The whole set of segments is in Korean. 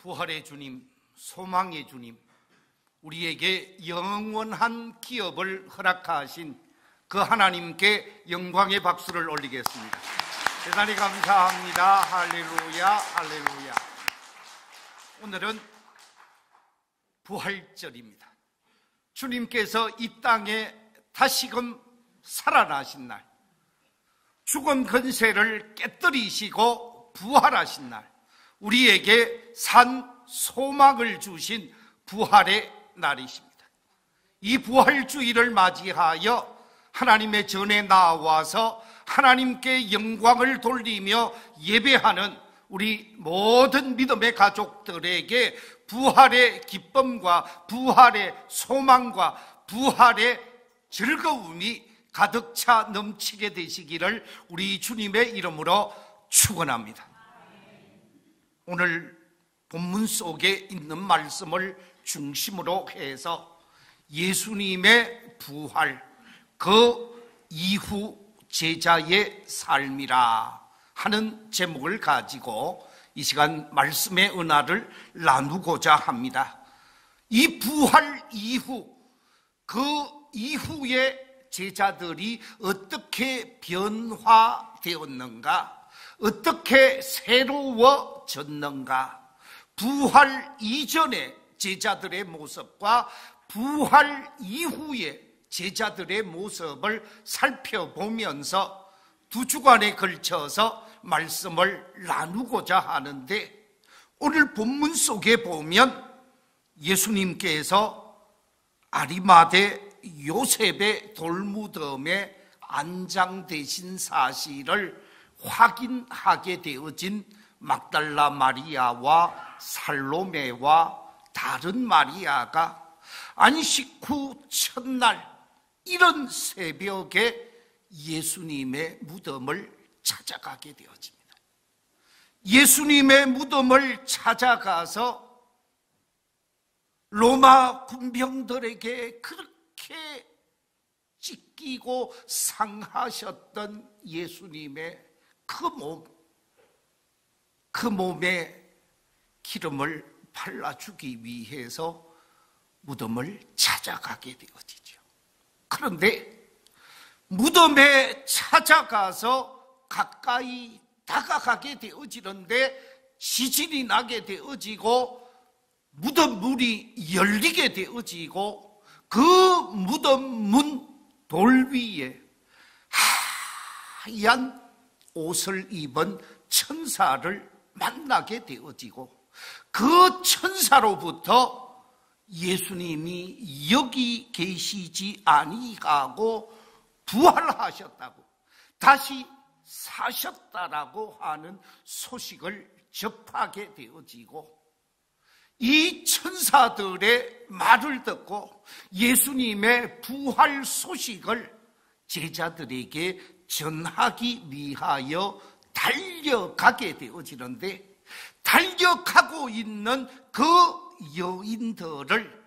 부활의 주님, 소망의 주님, 우리에게 영원한 기업을 허락하신 그 하나님께 영광의 박수를 올리겠습니다. 대단히 감사합니다. 할렐루야, 할렐루야. 오늘은 부활절입니다. 주님께서 이 땅에 다시금 살아나신 날, 죽은 근세를 깨뜨리시고 부활하신 날, 우리에게 산 소망을 주신 부활의 날이십니다. 이 부활주의를 맞이하여 하나님의 전에 나와서 하나님께 영광을 돌리며 예배하는 우리 모든 믿음의 가족들에게 부활의 기쁨과 부활의 소망과 부활의 즐거움이 가득 차 넘치게 되시기를 우리 주님의 이름으로 축원합니다. 오늘 본문 속에 있는 말씀을 중심으로 해서 예수님의 부활, 그 이후 제자의 삶이라 하는 제목을 가지고 이 시간 말씀의 은혜를 나누고자 합니다. 이 부활 이후, 그 이후에 제자들이 어떻게 변화되었는가, 어떻게 새로워졌는가, 부활 이전의 제자들의 모습과 부활 이후의 제자들의 모습을 살펴보면서 두 주간에 걸쳐서 말씀을 나누고자 하는데, 오늘 본문 속에 보면 예수님께서 아리마대 요셉의 돌무덤에 안장되신 사실을 확인하게 되어진 막달라 마리아와 살로메와 다른 마리아가 안식 후 첫날 이른 새벽에 예수님의 무덤을 찾아가게 되어집니다. 예수님의 무덤을 찾아가서 로마 군병들에게 그렇게 찢기고 상하셨던 예수님의 그 몸에 기름을 발라주기 위해서 무덤을 찾아가게 되어지죠. 그런데 무덤에 찾아가서 가까이 다가가게 되어지는데 지진이 나게 되어지고 무덤 문이 열리게 되어지고 그 무덤 문 돌 위에 하얀 옷을 입은 천사를 만나게 되어지고 그 천사로부터 예수님이 여기 계시지 아니하고 부활하셨다고, 다시 사셨다라고 하는 소식을 접하게 되어지고, 이 천사들의 말을 듣고 예수님의 부활 소식을 제자들에게 전하기 위하여 달려가게 되어지는데, 달려가고 있는 그 여인들을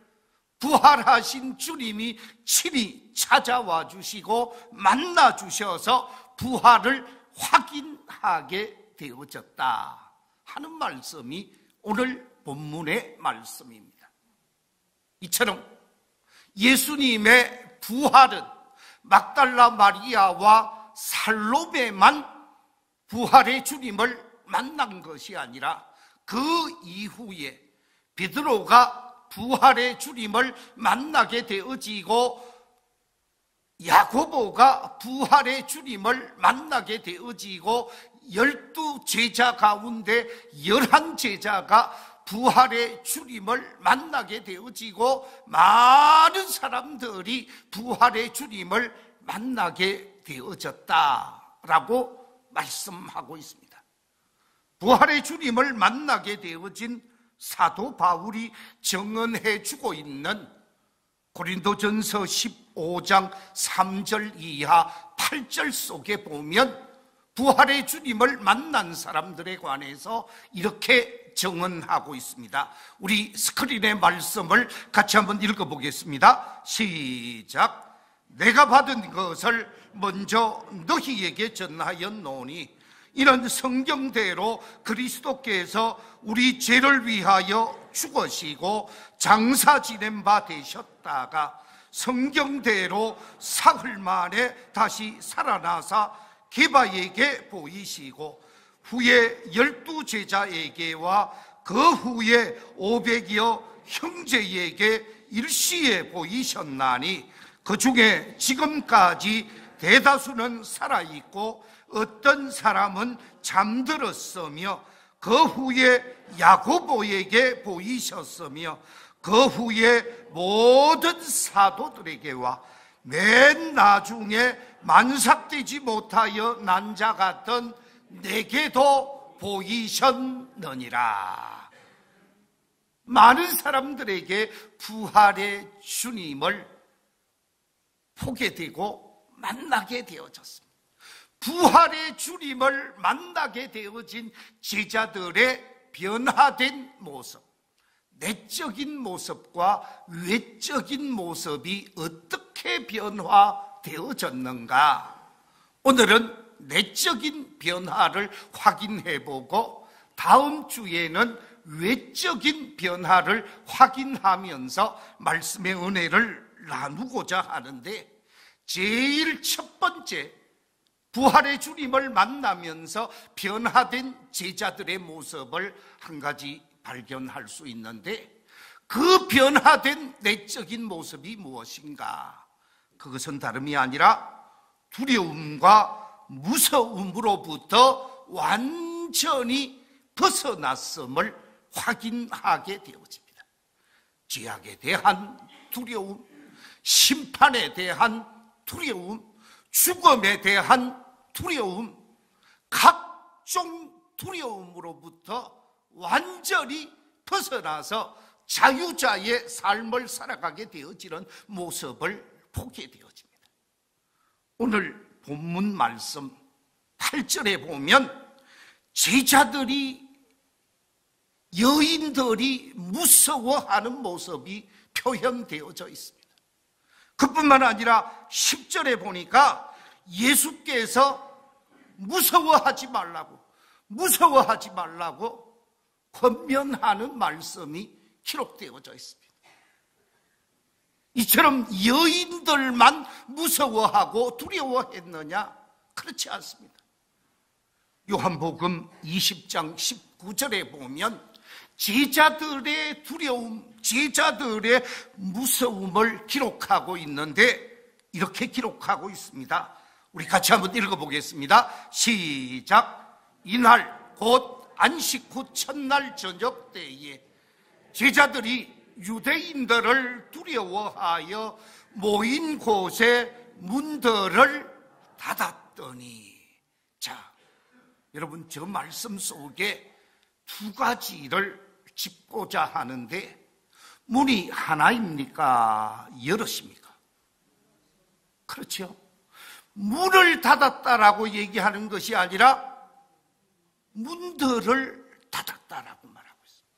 부활하신 주님이 친히 찾아와 주시고 만나 주셔서 부활을 확인하게 되어졌다 하는 말씀이 오늘 본문의 말씀입니다. 이처럼 예수님의 부활은 막달라 마리아와 살로메만 부활의 주님을 만난 것이 아니라 그 이후에 베드로가 부활의 주님을 만나게 되어지고 야고보가 부활의 주님을 만나게 되어지고 12제자 가운데 11제자가 부활의 주님을 만나게 되어지고 많은 사람들이 부활의 주님을 만나게 되어졌다라고 말씀하고 있습니다. 부활의 주님을 만나게 되어진 사도 바울이 증언해 주고 있는 고린도전서 15장 3절 이하 8절 속에 보면 부활의 주님을 만난 사람들에 관해서 이렇게 증언하고 있습니다. 우리 스크린의 말씀을 같이 한번 읽어보겠습니다. 시작. 내가 받은 것을 먼저 너희에게 전하였노니 이는 성경대로 그리스도께서 우리 죄를 위하여 죽으시고 장사 지낸 바 되셨다가 성경대로 사흘 만에 다시 살아나사 게바에게 보이시고 후에 12제자에게와 그 후에 500여 형제에게 일시에 보이셨나니 그 중에 지금까지 대다수는 살아있고 어떤 사람은 잠들었으며 그 후에 야고보에게 보이셨으며 그 후에 모든 사도들에게와 맨 나중에 만삭되지 못하여 난 자 같던 내게도 보이셨느니라. 많은 사람들에게 부활의 주님을 보게 되고 만나게 되어졌습니다. 부활의 주님을 만나게 되어진 제자들의 변화된 모습, 내적인 모습과 외적인 모습이 어떻게 변화되어졌는가? 오늘은 내적인 변화를 확인해보고 다음 주에는 외적인 변화를 확인하면서 말씀의 은혜를 나누고자 하는데, 제일 첫 번째, 부활의 주님을 만나면서 변화된 제자들의 모습을 한 가지 발견할 수 있는데, 그 변화된 내적인 모습이 무엇인가? 그것은 다름이 아니라 두려움과 무서움으로부터 완전히 벗어났음을 확인하게 되어집니다. 죄악에 대한 두려움, 심판에 대한 두려움, 죽음에 대한 두려움, 각종 두려움으로부터 완전히 벗어나서 자유자의 삶을 살아가게 되어지는 모습을 보게 되어집니다. 오늘 본문 말씀 8절에 보면 제자들이, 여인들이 무서워하는 모습이 표현되어져 있습니다. 그뿐만 아니라 10절에 보니까 예수께서 무서워하지 말라고 권면하는 말씀이 기록되어져 있습니다. 이처럼 여인들만 무서워하고 두려워했느냐? 그렇지 않습니다. 요한복음 20장 19절에 보면 제자들의 두려움, 제자들의 무서움을 기록하고 있는데 이렇게 기록하고 있습니다. 우리 같이 한번 읽어보겠습니다. 시작. 이날 곧 안식 후 첫날 저녁 때에 제자들이 유대인들을 두려워하여 모인 곳에 문들을 닫았더니, 자, 여러분, 저 말씀 속에 두 가지를 짚고자 하는데, 문이 하나입니까? 여럿입니까? 그렇죠? 문을 닫았다라고 얘기하는 것이 아니라 문들을 닫았다라고 말하고 있습니다.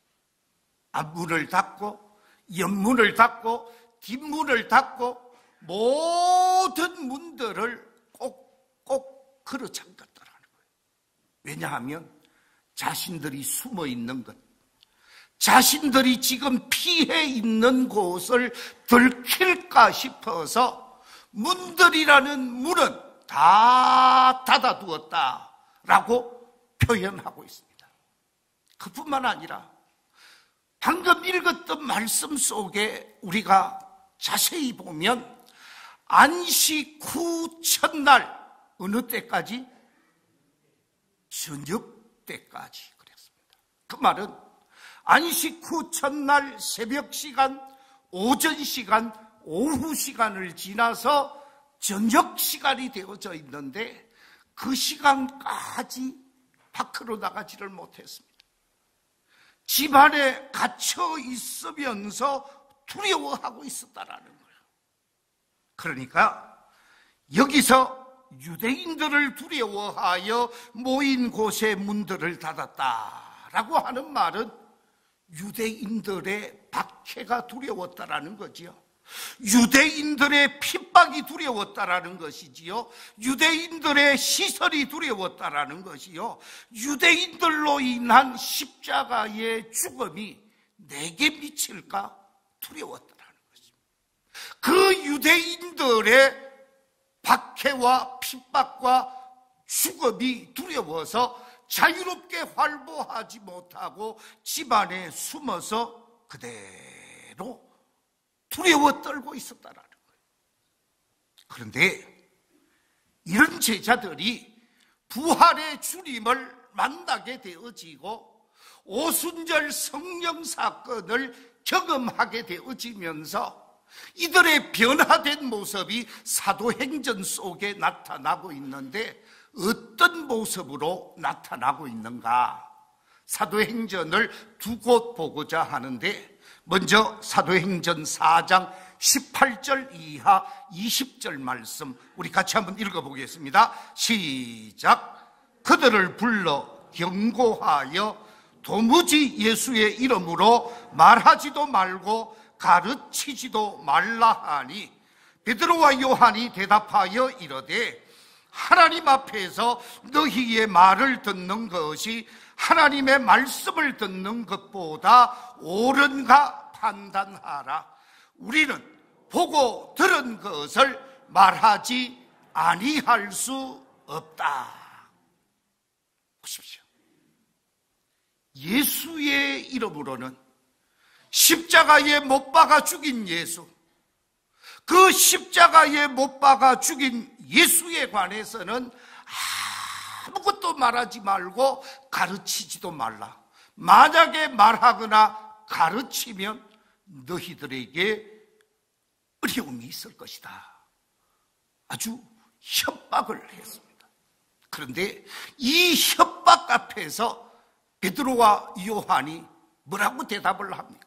앞문을 닫고 옆문을 닫고 뒷문을 닫고 모든 문들을 꼭꼭 걸어 잠갔다라는 거예요. 왜냐하면 자신들이 숨어 있는 것, 자신들이 지금 피해 있는 곳을 들킬까 싶어서 문들이라는 문은 다 닫아두었다라고 표현하고 있습니다. 그뿐만 아니라 방금 읽었던 말씀 속에 우리가 자세히 보면 안식 후 첫날, 어느 때까지? 저녁 때까지 그랬습니다. 그 말은 안식 후 첫날 새벽 시간, 오전 시간, 오후 시간을 지나서 저녁 시간이 되어져 있는데 그 시간까지 밖으로 나가지를 못했습니다. 집 안에 갇혀 있으면서 두려워하고 있었다라는 거예요. 그러니까 여기서 유대인들을 두려워하여 모인 곳에 문들을 닫았다라고 하는 말은 유대인들의 박해가 두려웠다라는 거지요. 유대인들의 핍박이 두려웠다라는 것이지요. 유대인들의 시설이 두려웠다라는 것이요. 유대인들로 인한 십자가의 죽음이 내게 미칠까 두려웠다라는 것입니다. 그 유대인들의 박해와 핍박과 죽음이 두려워서 자유롭게 활보하지 못하고 집안에 숨어서 그대로 두려워 떨고 있었다라는 거예요. 그런데 이런 제자들이 부활의 주님을 만나게 되어지고 오순절 성령 사건을 경험하게 되어지면서 이들의 변화된 모습이 사도행전 속에 나타나고 있는데 어떤 모습으로 나타나고 있는가? 사도행전을 두 곳 보고자 하는데 먼저 사도행전 4장 18절 이하 20절 말씀 우리 같이 한번 읽어보겠습니다. 시작. 그들을 불러 경고하여 도무지 예수의 이름으로 말하지도 말고 가르치지도 말라 하니 베드로와 요한이 대답하여 이르되 하나님 앞에서 너희의 말을 듣는 것이 하나님의 말씀을 듣는 것보다 옳은가 판단하라. 우리는 보고 들은 것을 말하지 아니할 수 없다. 보십시오. 예수의 이름으로는 십자가에 못 박아 죽인 예수, 그 십자가에 못 박아 죽인 예수에 관해서는 아무것도 말하지 말고 가르치지도 말라. 만약에 말하거나 가르치면 너희들에게 어려움이 있을 것이다. 아주 협박을 했습니다. 그런데 이 협박 앞에서 베드로와 요한이 뭐라고 대답을 합니까?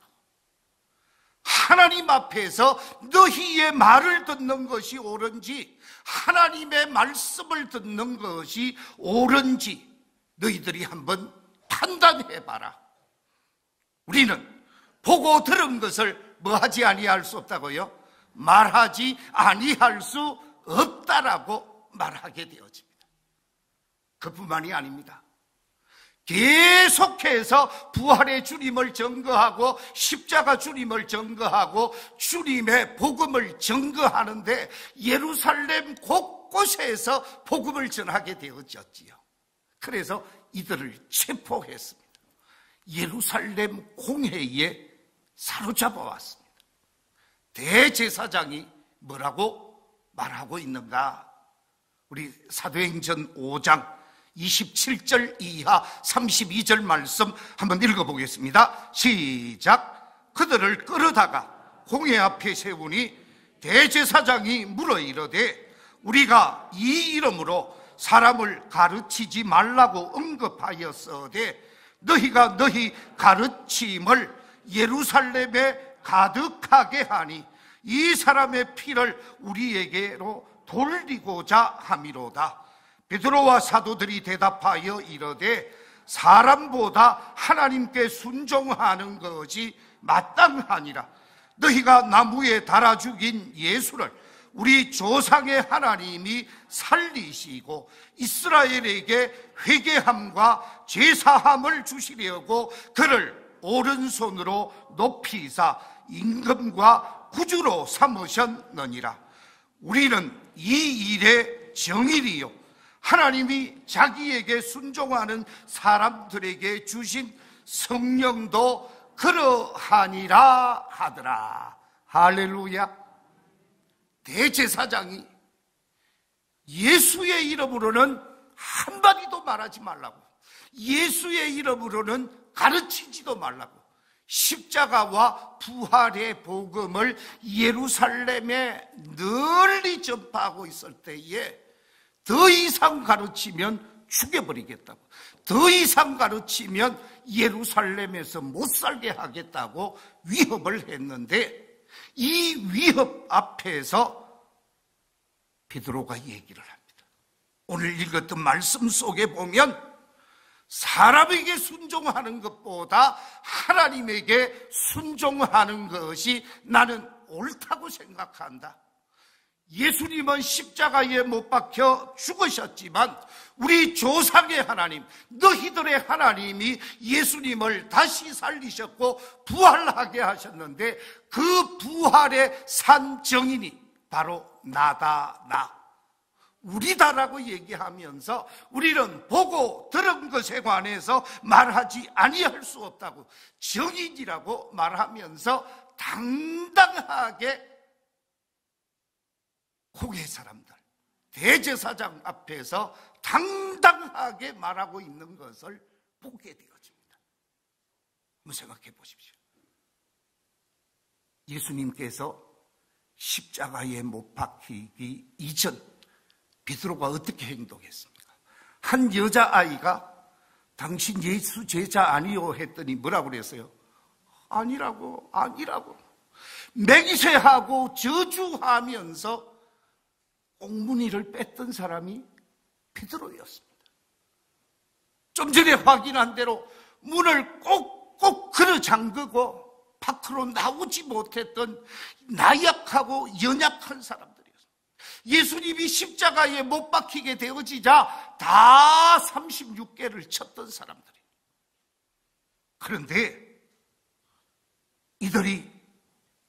하나님 앞에서 너희의 말을 듣는 것이 옳은지 하나님의 말씀을 듣는 것이 옳은지 너희들이 한번 판단해봐라. 우리는 보고 들은 것을 뭐하지 아니할 수 없다고요? 말하지 아니할 수 없다라고 말하게 되어집니다. 그뿐만이 아닙니다. 계속해서 부활의 주님을 증거하고 십자가 주님을 증거하고 주님의 복음을 증거하는데 예루살렘 곳곳에서 복음을 전하게 되어졌지요. 그래서 이들을 체포했습니다. 예루살렘 공회에 사로잡아 왔습니다. 대제사장이 뭐라고 말하고 있는가? 우리 사도행전 5장 27절 이하 32절 말씀 한번 읽어보겠습니다. 시작. 그들을 끌어다가 공회 앞에 세우니 대제사장이 물어 이르되 우리가 이 이름으로 사람을 가르치지 말라고 언급하였으되 너희가 너희 가르침을 예루살렘에 가득하게 하니 이 사람의 피를 우리에게로 돌리고자 함이로다. 베드로와 사도들이 대답하여 이르되 사람보다 하나님께 순종하는 것이 마땅하니라. 너희가 나무에 달아 죽인 예수를 우리 조상의 하나님이 살리시고 이스라엘에게 회개함과 제사함을 주시려고 그를 오른손으로 높이사 임금과 구주로 삼으셨느니라. 우리는 이 일의 정일이요 하나님이 자기에게 순종하는 사람들에게 주신 성령도 그러하니라 하더라. 할렐루야. 대제사장이 예수의 이름으로는 한마디도 말하지 말라고, 예수의 이름으로는 가르치지도 말라고, 십자가와 부활의 복음을 예루살렘에 널리 전파하고 있을 때에 더 이상 가르치면 죽여버리겠다고, 더 이상 가르치면 예루살렘에서 못 살게 하겠다고 위협을 했는데 이 위협 앞에서 베드로가 얘기를 합니다. 오늘 읽었던 말씀 속에 보면 사람에게 순종하는 것보다 하나님에게 순종하는 것이 나는 옳다고 생각한다. 예수님은 십자가에 못 박혀 죽으셨지만 우리 조상의 하나님, 너희들의 하나님이 예수님을 다시 살리셨고 부활하게 하셨는데 그 부활의 산 증인이 바로 나다, 나. 우리다라고 얘기하면서 우리는 보고 들은 것에 관해서 말하지 아니할 수 없다고 증인이라고 말하면서 당당하게 고개 사람들, 대제사장 앞에서 당당하게 말하고 있는 것을 보게 되어집니다. 한번 생각해 보십시오. 예수님께서 십자가에 못 박히기 이전 베드로가 어떻게 행동했습니까? 한 여자아이가 당신 예수 제자 아니요 했더니 뭐라고 그랬어요? 아니라고. 맹세하고 저주하면서 옥문이를 뺐던 사람이 베드로였습니다. 좀 전에 확인한 대로 문을 꼭꼭 걸어 잠그고 밖으로 나오지 못했던 나약하고 연약한 사람들이었습니다. 예수님이 십자가에 못 박히게 되어지자 다 36개를 쳤던 사람들이에요. 그런데 이들이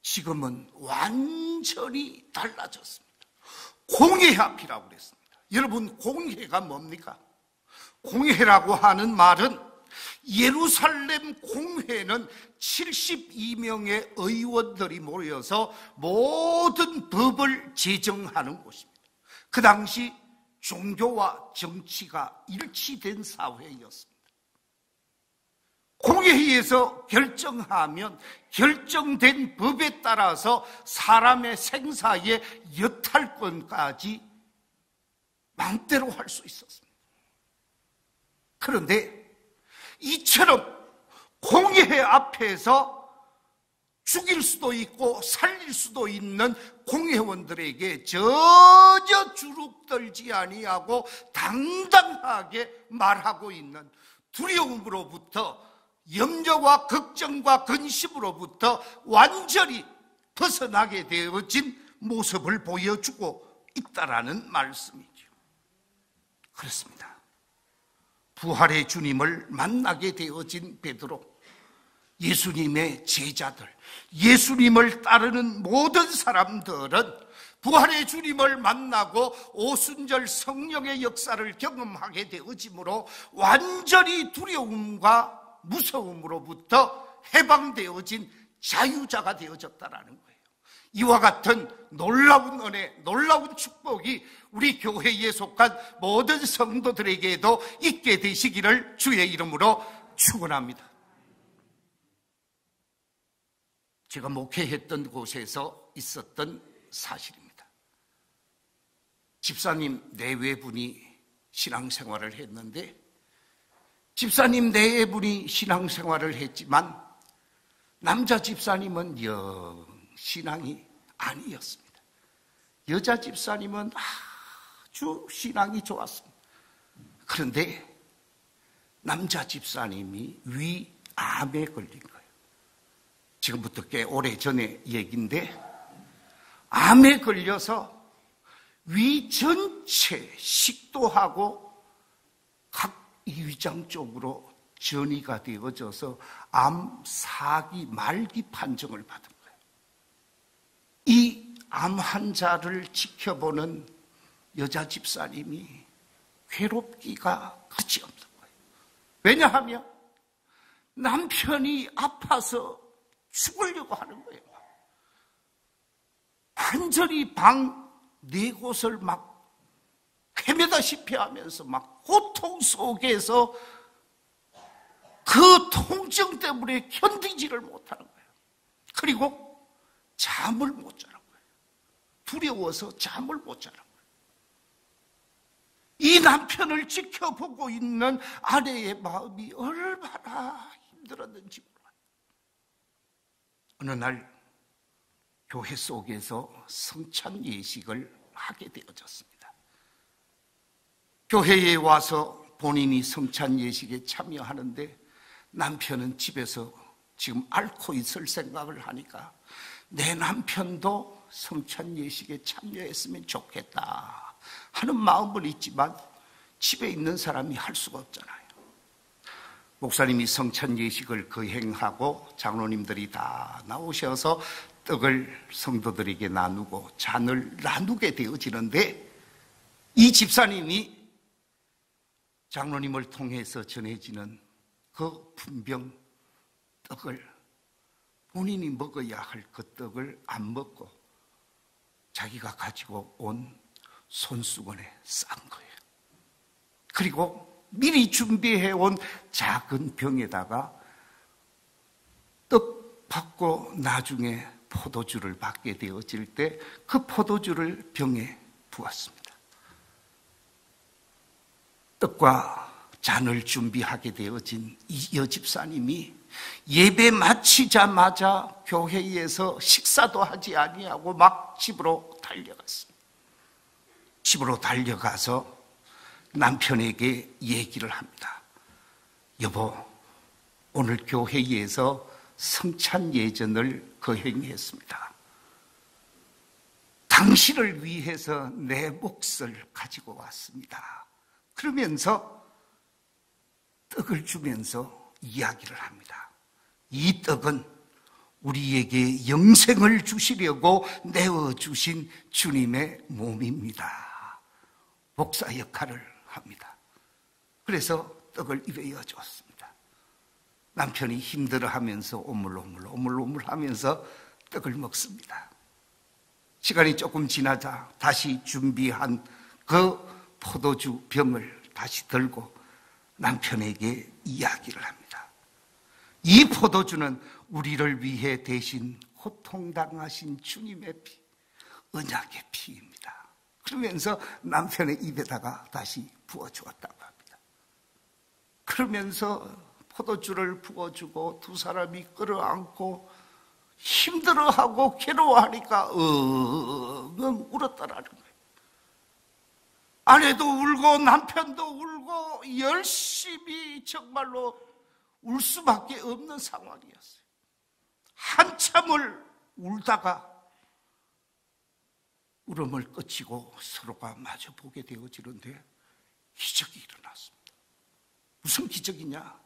지금은 완전히 달라졌습니다. 공회 앞이라고 그랬습니다. 여러분, 공회가 뭡니까? 공회라고 하는 말은 예루살렘 공회는 72명의 의원들이 모여서 모든 법을 제정하는 곳입니다. 그 당시 종교와 정치가 일치된 사회였습니다. 공회에서 결정하면 결정된 법에 따라서 사람의 생사의 여탈권까지 마음대로 할 수 있었습니다. 그런데 이처럼 공회 앞에서 죽일 수도 있고 살릴 수도 있는 공회원들에게 전혀 주눅들지 아니하고 당당하게 말하고 있는 두려움으로부터, 염려와 걱정과 근심으로부터 완전히 벗어나게 되어진 모습을 보여주고 있다라는 말씀이죠. 그렇습니다. 부활의 주님을 만나게 되어진 베드로, 예수님의 제자들, 예수님을 따르는 모든 사람들은 부활의 주님을 만나고 오순절 성령의 역사를 경험하게 되어지므로 완전히 두려움과 무서움으로부터 해방되어진 자유자가 되어졌다라는 거예요. 이와 같은 놀라운 은혜, 놀라운 축복이 우리 교회에 속한 모든 성도들에게도 있게 되시기를 주의 이름으로 축원합니다. 제가 목회했던 곳에서 있었던 사실입니다. 집사님 내외분이 신앙생활을 했는데, 집사님 내외분이 신앙생활을 했지만 남자 집사님은 영 신앙이 아니었습니다. 여자 집사님은 아주 신앙이 좋았습니다. 그런데 남자 집사님이 위암에 걸린 거예요. 지금부터 꽤 오래전의 얘기인데, 암에 걸려서 위 전체 식도하고 각 위장 쪽으로 전이가 되어져서 암 4기 말기 판정을 받은 거예요. 이 암 환자를 지켜보는 여자 집사님이 괴롭기가 그치없는 거예요. 왜냐하면 남편이 아파서 죽으려고 하는 거예요. 완전히 방 4곳을 막 헤매다시피 하면서 막 고통 속에서 그 통증 때문에 견디지를 못하는 거예요. 그리고 잠을 못 자는 거예요. 두려워서 잠을 못 자는 거예요. 이 남편을 지켜보고 있는 아내의 마음이 얼마나 힘들었는지 몰라요. 어느 날 교회 속에서 성찬 예식을 하게 되어졌습니다. 교회에 와서 본인이 성찬 예식에 참여하는데 남편은 집에서 지금 앓고 있을 생각을 하니까 내 남편도 성찬 예식에 참여했으면 좋겠다 하는 마음은 있지만 집에 있는 사람이 할 수가 없잖아요. 목사님이 성찬 예식을 거행하고 장로님들이 다 나오셔서 떡을 성도들에게 나누고 잔을 나누게 되어지는데, 이 집사님이 장로님을 통해서 전해지는 그 분병 떡을 본인이 먹어야 할 그 떡을 안 먹고 자기가 가지고 온 손수건에 싼 거예요. 그리고 미리 준비해온 작은 병에다가 떡 받고 나중에 포도주를 받게 되어질 때 그 포도주를 병에 부었습니다. 떡과 잔을 준비하게 되어진 이 여집사님이 예배 마치자마자 교회에서 식사도 하지 아니하고 막 집으로 달려갔습니다. 집으로 달려가서 남편에게 얘기를 합니다. 여보, 오늘 교회에서 성찬 예전을 거행했습니다. 당신을 위해서 내 몫을 가지고 왔습니다. 그러면서 떡을 주면서 이야기를 합니다. 이 떡은 우리에게 영생을 주시려고 내어주신 주님의 몸입니다. 목사 역할을 합니다. 그래서 떡을 입에 넣어줬습니다. 남편이 힘들어하면서 오물오물 하면서 떡을 먹습니다. 시간이 조금 지나자 다시 준비한 그 포도주 병을 다시 들고 남편에게 이야기를 합니다. 이 포도주는 우리를 위해 대신 고통당하신 주님의 피, 언약의 피입니다. 그러면서 남편의 입에다가 다시 부어주었다고 합니다. 그러면서 포도주를 부어주고 두 사람이 끌어안고 힘들어하고 괴로워하니까 엉엉 울었다라는 거예요. 아내도 울고 남편도 울고 열심히 정말로 울 수밖에 없는 상황이었어요. 한참을 울다가 울음을 그치고 서로가 마주 보게 되어지는데 기적이 일어났습니다. 무슨 기적이냐?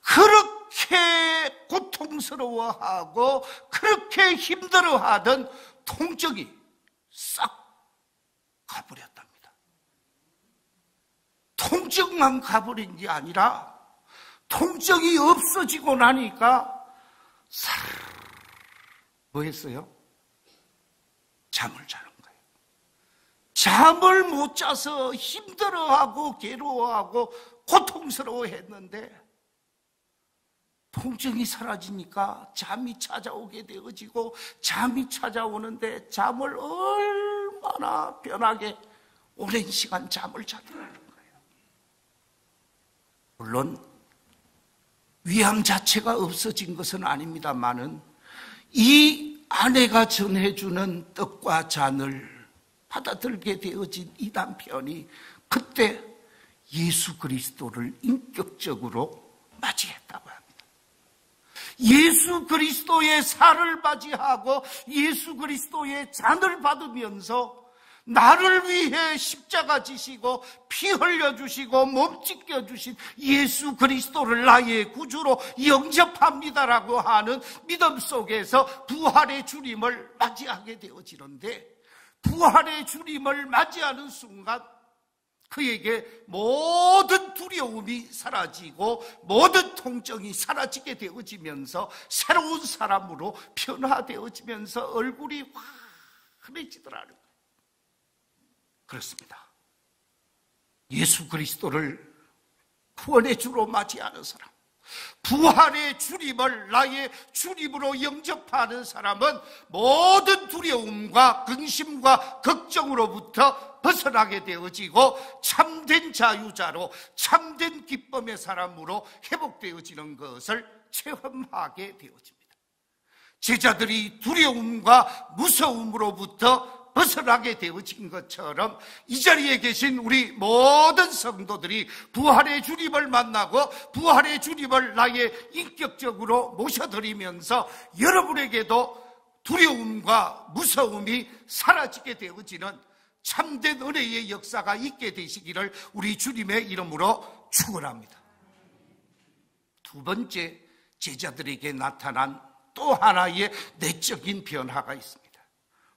그렇게 고통스러워하고 그렇게 힘들어하던 통증이 싹 가버렸답니다. 통증만 가버린 게 아니라 통증이 없어지고 나니까 뭐 했어요? 잠을 자는 거예요. 잠을 못 자서 힘들어하고 괴로워하고 고통스러워했는데 통증이 사라지니까 잠이 찾아오게 되어지고, 잠이 찾아오는데 잠을 얼마나 편하게 오랜 시간 잠을 자더라는 거예요. 물론 위암 자체가 없어진 것은 아닙니다만은 이 아내가 전해주는 떡과 잔을 받아들게 되어진 이 남편이 그때 예수 그리스도를 인격적으로 맞이했다고 합니다. 예수 그리스도의 살을 맞이하고 예수 그리스도의 잔을 받으면서 나를 위해 십자가 지시고 피 흘려주시고 몸 찢겨주신 예수 그리스도를 나의 구주로 영접합니다라고 하는 믿음 속에서 부활의 주님을 맞이하게 되어지는데, 부활의 주님을 맞이하는 순간 그에게 모든 두려움이 사라지고 모든 통증이 사라지게 되어지면서 새로운 사람으로 변화되어지면서 얼굴이 환해지더라는 거예요. 그렇습니다. 예수 그리스도를 구원의 주로 맞이하는 사람, 부활의 주님을 나의 주님으로 영접하는 사람은 모든 두려움과 근심과 걱정으로부터 벗어나게 되어지고 참된 자유자로 참된 기쁨의 사람으로 회복되어지는 것을 체험하게 되어집니다. 제자들이 두려움과 무서움으로부터 벗어나게 되어진 것처럼 이 자리에 계신 우리 모든 성도들이 부활의 주님을 만나고 부활의 주님을 나의 인격적으로 모셔드리면서 여러분에게도 두려움과 무서움이 사라지게 되어지는 참된 은혜의 역사가 있게 되시기를 우리 주님의 이름으로 축원합니다. 두 번째, 제자들에게 나타난 또 하나의 내적인 변화가 있습니다.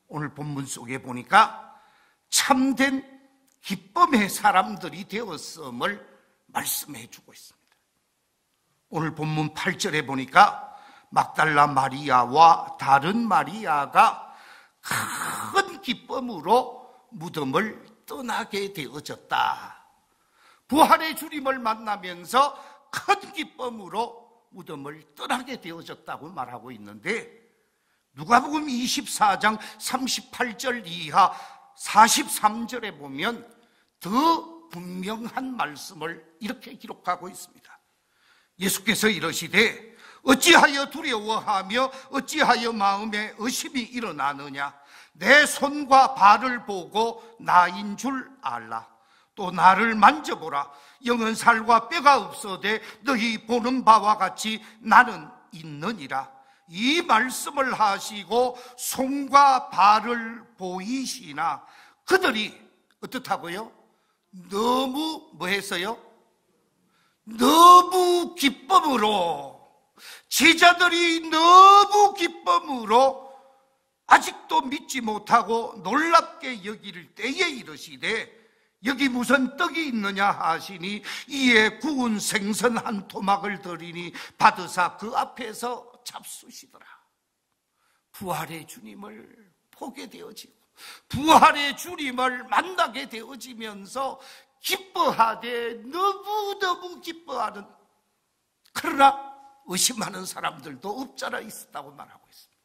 오늘 본문 속에 보니까 참된 기쁨의 사람들이 되었음을 말씀해 주고 있습니다. 오늘 본문 8절에 보니까 막달라 마리아와 다른 마리아가 큰 기쁨으로 무덤을 떠나게 되어졌다. 부활의 주님을 만나면서 큰 기쁨으로 무덤을 떠나게 되어졌다고 말하고 있는데, 누가복음 24장 38절 이하 43절에 보면 더 분명한 말씀을 이렇게 기록하고 있습니다. 예수께서 이러시되 어찌하여 두려워하며 어찌하여 마음에 의심이 일어나느냐. 내 손과 발을 보고 나인 줄 알라. 또 나를 만져보라. 영은 살과 뼈가 없어되 너희 보는 바와 같이 나는 있느니라. 이 말씀을 하시고 손과 발을 보이시나 그들이 어떻다고요? 너무 뭐 했어요? 너무 기쁨으로, 제자들이 너무 기쁨으로 아직도 믿지 못하고 놀랍게 여길 때에 이르시되 여기 무슨 떡이 있느냐 하시니 이에 구운 생선 한 토막을 드리니 받으사 그 앞에서 잡수시더라. 부활의 주님을 보게 되어지고 부활의 주님을 만나게 되어지면서 기뻐하되 너무너무 기뻐하는, 그러나 의심하는 사람들도 없잖아 있었다고 말하고 있습니다.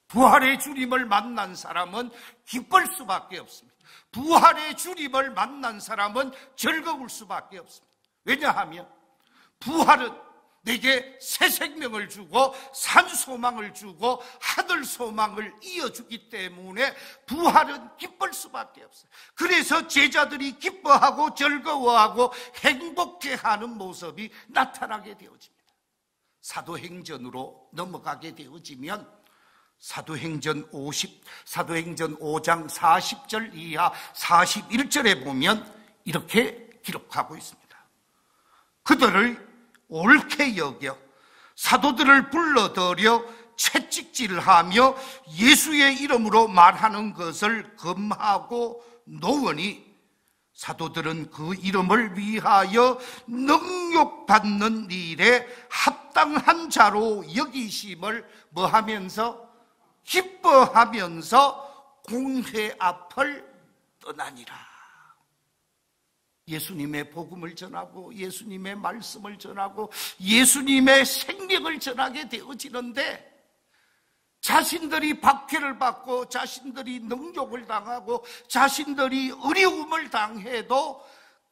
부활의 주님을 만난 사람은 기쁠 수밖에 없습니다. 부활의 주님을 만난 사람은 즐거울 수밖에 없습니다. 왜냐하면 부활은 내게 새 생명을 주고 산 소망을 주고 하늘 소망을 이어주기 때문에 부활은 기쁠 수밖에 없어요. 그래서 제자들이 기뻐하고 즐거워하고 행복해하는 모습이 나타나게 되어집니다. 사도행전으로 넘어가게 되어지면 사도행전 5장 40절 이하 41절에 보면 이렇게 기록하고 있습니다. 그들을 옳게 여겨 사도들을 불러들여 채찍질하며 예수의 이름으로 말하는 것을 금하고 놓으니 사도들은 그 이름을 위하여 능욕받는 일에 합당한 자로 여기심을 뭐하면서? 기뻐하면서 공회 앞을 떠나니라. 예수님의 복음을 전하고 예수님의 말씀을 전하고 예수님의 생명을 전하게 되어지는데, 자신들이 박해를 받고 자신들이 능욕을 당하고 자신들이 어려움을 당해도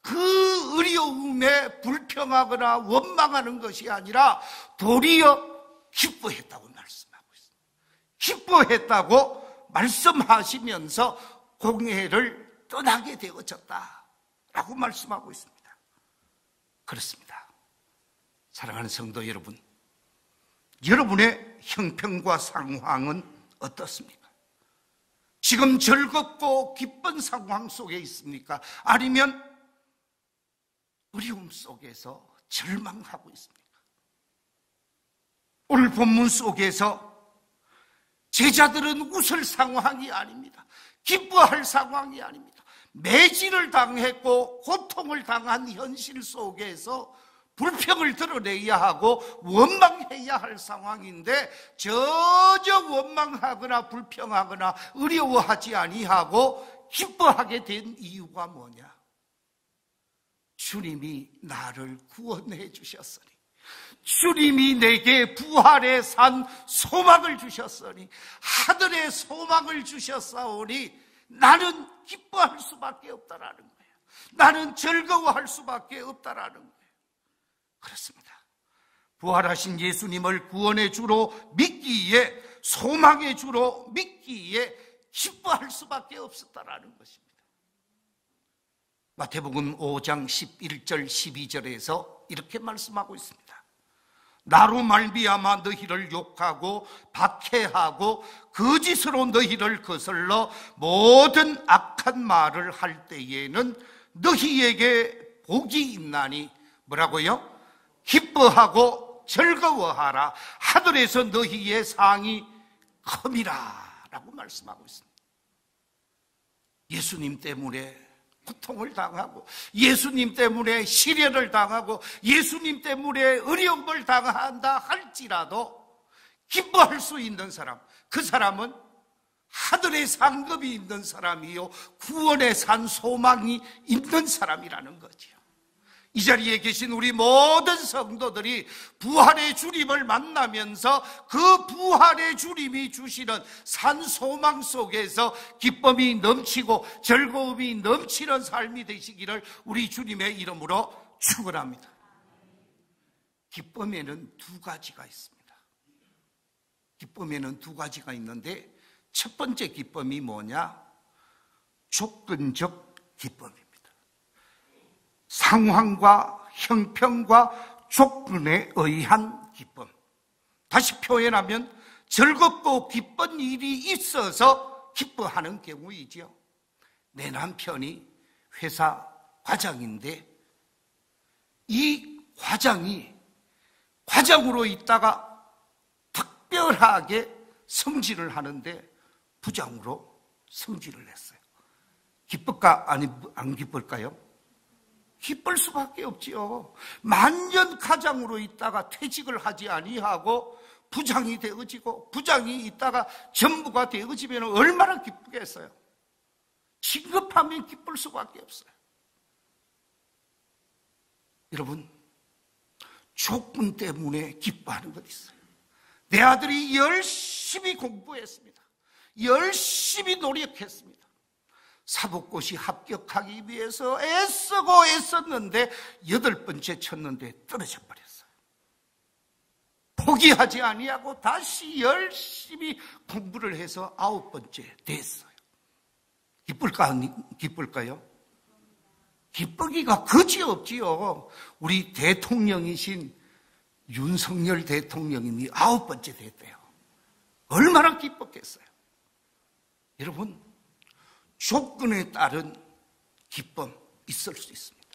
그 어려움에 불평하거나 원망하는 것이 아니라 도리어 기뻐했다고 말씀하고 있습니다. 기뻐했다고 말씀하시면서 공회를 떠나게 되어졌다 라고 말씀하고 있습니다. 그렇습니다. 사랑하는 성도 여러분, 여러분의 형편과 상황은 어떻습니까? 지금 즐겁고 기쁜 상황 속에 있습니까? 아니면 어려움 속에서 절망하고 있습니까? 오늘 본문 속에서 제자들은 웃을 상황이 아닙니다. 기뻐할 상황이 아닙니다. 매질을 당했고 고통을 당한 현실 속에서 불평을 드러내야 하고 원망해야 할 상황인데 전혀 원망하거나 불평하거나 어려워하지 아니하고 기뻐하게 된 이유가 뭐냐? 주님이 나를 구원해 주셨으니, 주님이 내게 부활의 산 소망을 주셨으니, 하늘의 소망을 주셨사오니 나는 기뻐할 수밖에 없다라는 거예요. 나는 즐거워할 수밖에 없다라는 거예요. 그렇습니다. 부활하신 예수님을 구원의 주로 믿기에, 소망의 주로 믿기에 기뻐할 수밖에 없었다라는 것입니다. 마태복음 5장 11절 12절에서 이렇게 말씀하고 있습니다. 나로 말미암아 너희를 욕하고 박해하고 거짓으로 너희를 거슬러 모든 악한 말을 할 때에는 너희에게 복이 있나니 뭐라고요? 기뻐하고 즐거워하라. 하늘에서 너희의 상이 큼이라 라고 말씀하고 있습니다. 예수님 때문에 고통을 당하고 예수님 때문에 시련을 당하고 예수님 때문에 어려움을 당한다 할지라도 기뻐할 수 있는 사람, 그 사람은 하늘의 상급이 있는 사람이요 구원의 산 소망이 있는 사람이라는 거지요. 이 자리에 계신 우리 모든 성도들이 부활의 주님을 만나면서 그 부활의 주님이 주시는 산 소망 속에서 기쁨이 넘치고 즐거움이 넘치는 삶이 되시기를 우리 주님의 이름으로 축원합니다. 기쁨에는 두 가지가 있습니다. 기쁨에는 두 가지가 있는데 첫 번째 기쁨이 뭐냐? 조건적 기쁨입니다. 상황과 형편과 조건에 의한 기쁨. 다시 표현하면 즐겁고 기쁜 일이 있어서 기뻐하는 경우이죠. 내 남편이 회사 과장인데 이 과장으로 있다가 특별하게 승진을 하는데 부장으로 승진을 했어요. 기쁠까? 아니, 안 기쁠까요? 기쁠 수밖에 없지요. 만년 가장으로 있다가 퇴직을 하지 아니하고 부장이 되어지고 부장이 있다가 전무가 되어지면 얼마나 기쁘겠어요. 진급하면 기쁠 수밖에 없어요. 여러분, 조건 때문에 기뻐하는 것 있어요. 내 아들이 열심히 공부했습니다. 열심히 노력했습니다. 사법고시 합격하기 위해서 애쓰고 애썼는데 8번째 쳤는데 떨어져 버렸어요. 포기하지 아니하고 다시 열심히 공부를 해서 9번째 됐어요. 기쁠까 안 기쁠까요? 기쁘기가 그지없지요. 우리 대통령이신 윤석열 대통령님이 9번째 됐대요. 얼마나 기뻤겠어요. 여러분, 조건에 따른 기쁨 있을 수 있습니다.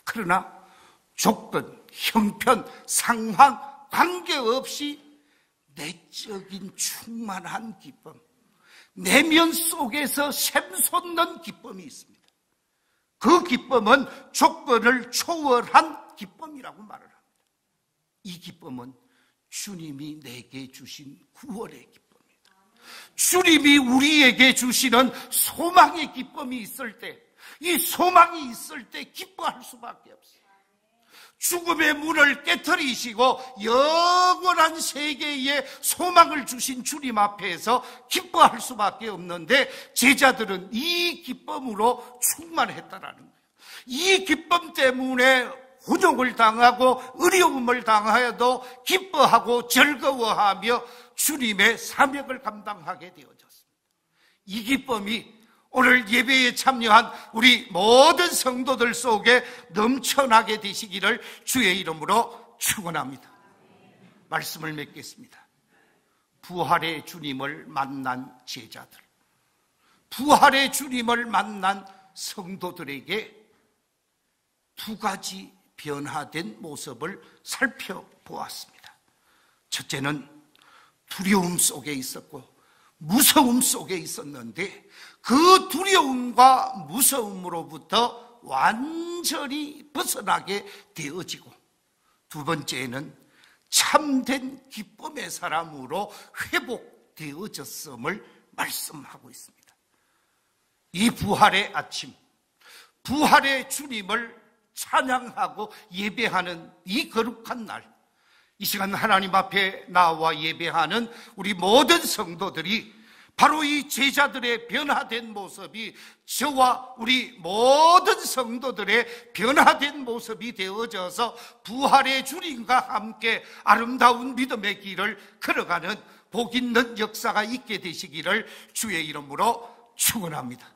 그러나 조건, 형편, 상황 관계없이 내적인 충만한 기쁨, 내면 속에서 샘솟는 기쁨이 있습니다. 그 기쁨은 조건을 초월한 기쁨이라고 말을 합니다. 이 기쁨은 주님이 내게 주신 구원의 기쁨, 주님이 우리에게 주시는 소망의 기쁨이 있을 때, 이 소망이 있을 때 기뻐할 수밖에 없어요. 죽음의 문을 깨트리시고 영원한 세계에 소망을 주신 주님 앞에서 기뻐할 수밖에 없는데 제자들은 이 기쁨으로 충만했다라는 거예요. 이 기쁨 때문에 곤욕을 당하고 어려움을 당하여도 기뻐하고 즐거워하며 주님의 사명을 감당하게 되어졌습니다. 이 기쁨이 오늘 예배에 참여한 우리 모든 성도들 속에 넘쳐나게 되시기를 주의 이름으로 축원합니다. 말씀을 맺겠습니다. 부활의 주님을 만난 제자들, 부활의 주님을 만난 성도들에게 두 가지 변화된 모습을 살펴보았습니다. 첫째는 두려움 속에 있었고 무서움 속에 있었는데 그 두려움과 무서움으로부터 완전히 벗어나게 되어지고, 두 번째는 참된 기쁨의 사람으로 회복되어졌음을 말씀하고 있습니다. 이 부활의 아침, 부활의 주님을 찬양하고 예배하는 이 거룩한 날, 이 시간 하나님 앞에 나와 예배하는 우리 모든 성도들이 바로 이 제자들의 변화된 모습이 저와 우리 모든 성도들의 변화된 모습이 되어져서 부활의 주님과 함께 아름다운 믿음의 길을 걸어가는 복 있는 역사가 있게 되시기를 주의 이름으로 축원합니다.